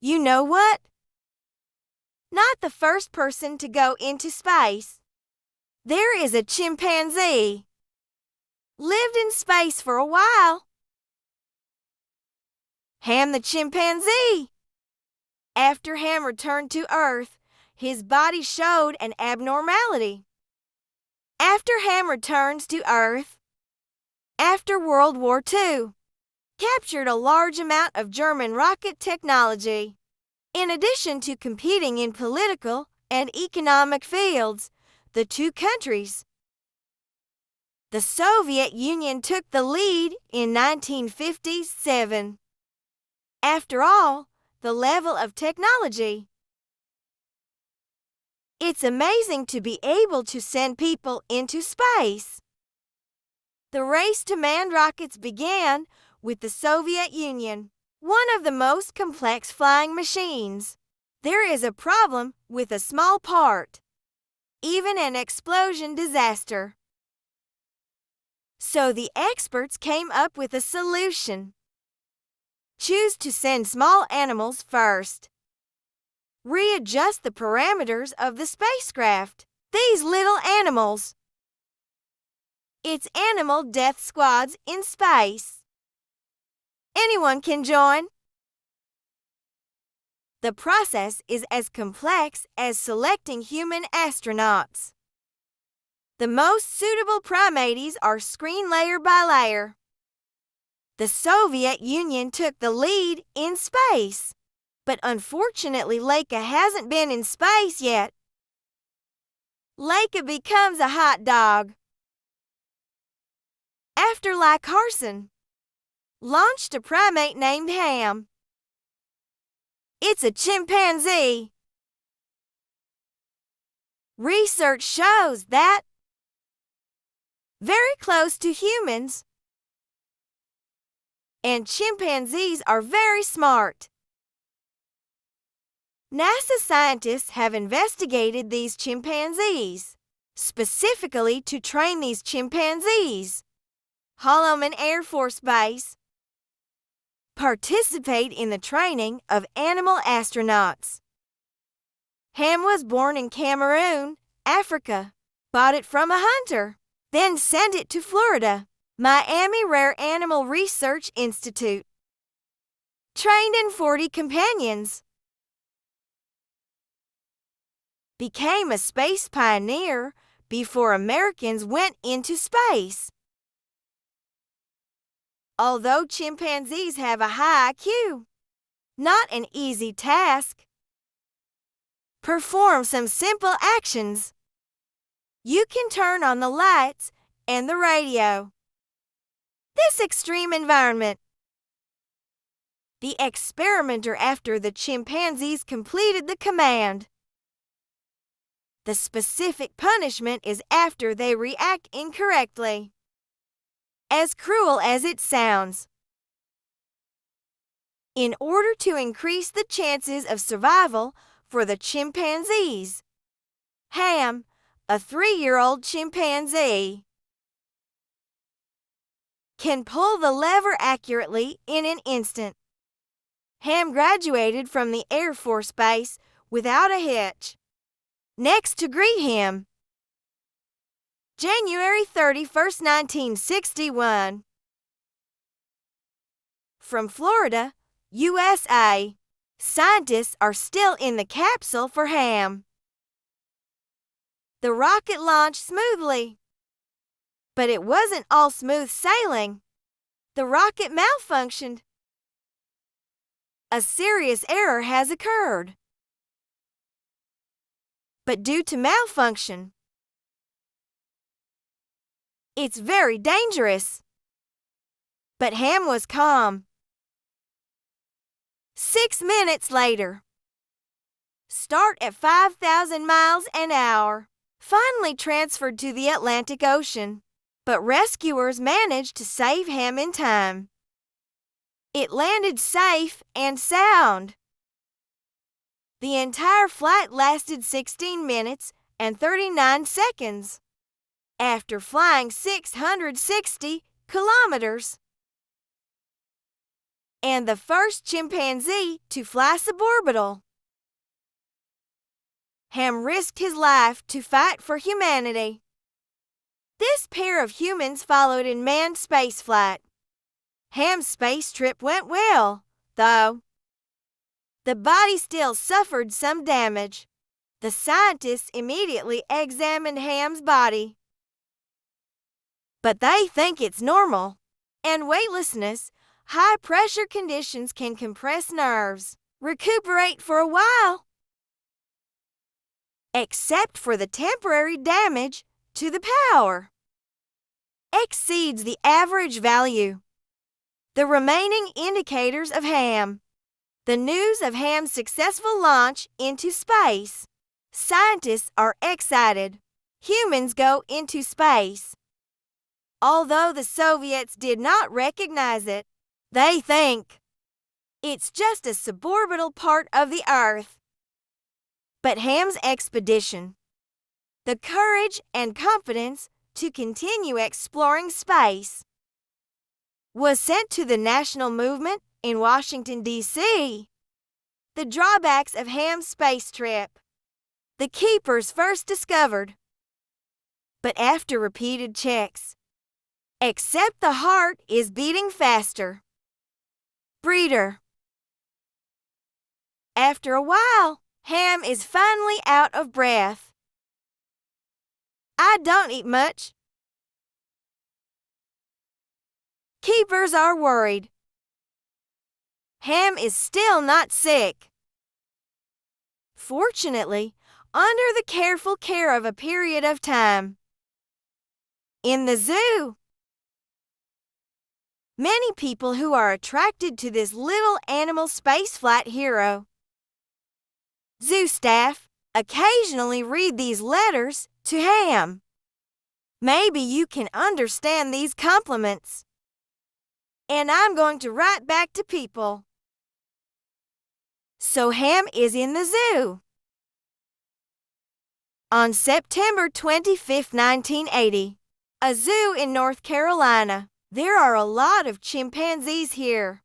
You know what? Not the first person to go into space. There is a chimpanzee. Lived in space for a while. Ham the chimpanzee. After Ham returned to Earth, his body showed an abnormality. After Ham returns to Earth, after World War II, captured a large amount of German rocket technology. In addition to competing in political and economic fields, the two countries. The Soviet Union took the lead in 1957. After all, the level of technology. It's amazing to be able to send people into space. The race to manned rockets began with the Soviet Union, one of the most complex flying machines. There is a problem with a small part, even an explosion disaster. So the experts came up with a solution. Choose to send small animals first. Readjust the parameters of the spacecraft. These little animals. It's animal death squads in space. Anyone can join. The process is as complex as selecting human astronauts. The most suitable primates are screened layer by layer. The Soviet Union took the lead in space, but unfortunately Laika hasn't been in space yet. Laika becomes a hot dog. After Ly Carson launched a primate named Ham. It's a chimpanzee. Research shows that very close to humans, and chimpanzees are very smart. NASA scientists have investigated these chimpanzees, specifically to train these chimpanzees. Holloman Air Force Base. Participate in the training of animal astronauts. Ham was born in Cameroon, Africa. Bought it from a hunter, then sent it to Florida, Miami Rare Animal Research Institute. Trained in 40 companions. Became a space pioneer before Americans went into space. Although chimpanzees have a high IQ, not an easy task. Perform some simple actions. You can turn on the lights and the radio. This extreme environment. The experimenter after the chimpanzees completed the command. The specific punishment is after they react incorrectly. As cruel as it sounds. In order to increase the chances of survival for the chimpanzees, Ham, a 3-year-old chimpanzee, can pull the lever accurately in an instant. Ham graduated from the Air Force Base without a hitch. Next to greet him, January 31st, 1961. From Florida, USA, scientists are still in the capsule for Ham. The rocket launched smoothly, but it wasn't all smooth sailing. The rocket malfunctioned. A serious error has occurred. But due to malfunction, it's very dangerous. But Ham was calm. 6 minutes later. Start at 5,000 miles an hour. Finally transferred to the Atlantic Ocean. But rescuers managed to save Ham in time. It landed safe and sound. The entire flight lasted 16 minutes and 39 seconds. After flying 660 kilometers. and the first chimpanzee to fly suborbital. Ham risked his life to fight for humanity. This pair of humans followed in manned spaceflight. Ham's space trip went well, though. The body still suffered some damage. The scientists immediately examined Ham's body. But they think it's normal. And weightlessness, high-pressure conditions can compress nerves. Recuperate for a while. Except for the temporary damage to the power. Exceeds the average value. The remaining indicators of Ham. The news of Ham's successful launch into space. Scientists are excited. Humans go into space. Although the Soviets did not recognize it, they think it's just a suborbital part of the Earth. But Ham's expedition, the courage and confidence to continue exploring space, was sent to the national movement in Washington, D.C. The drawbacks of Ham's space trip. The keepers first discovered. But after repeated checks, except the heart is beating faster. Breeder. After a while, Ham is finally out of breath. I don't eat much. Keepers are worried. Ham is still not sick. Fortunately, under the careful care of a period of time. In the zoo. Many people who are attracted to this little animal spaceflight hero. Zoo staff occasionally read these letters to Ham. Maybe you can understand these compliments. And I'm going to write back to people. So Ham is in the zoo. On September 25, 1980, a zoo in North Carolina. There are a lot of chimpanzees here,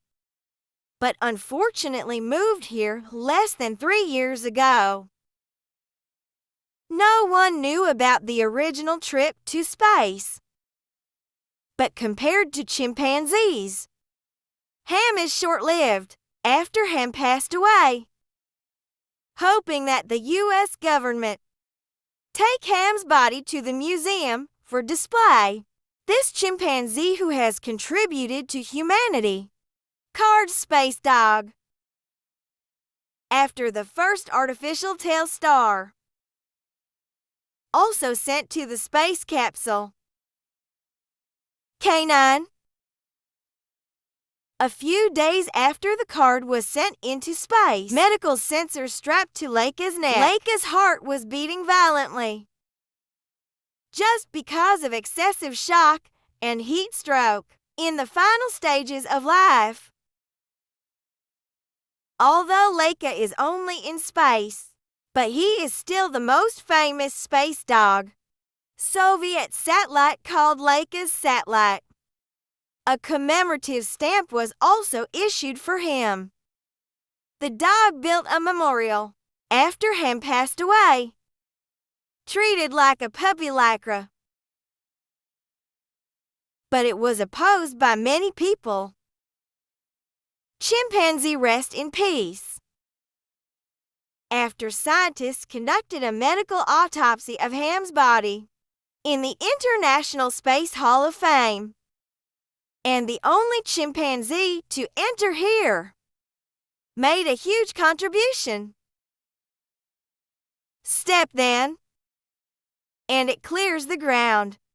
but unfortunately moved here less than 3 years ago. No one knew about the original trip to space. But compared to chimpanzees, Ham is short-lived after Ham passed away, hoping that the U.S. government take Ham's body to the museum for display. This chimpanzee who has contributed to humanity. Card Space Dog. After the first artificial tail star. Also sent to the space capsule. Canine. A few days after the card was sent into space, medical sensors strapped to Leica's neck. Leica's heart was beating violently. Just because of excessive shock and heat stroke in the final stages of life. Although Leica is only in space, but he is still the most famous space dog. Soviet satellite called Leica's satellite. A commemorative stamp was also issued for him. The dog built a memorial after Ham passed away. Treated like a puppy lycra. But it was opposed by many people. Chimpanzee rest in peace. After scientists conducted a medical autopsy of Ham's body in the International Space Hall of Fame, and the only chimpanzee to enter here, made a huge contribution. Step then, and it clears the ground.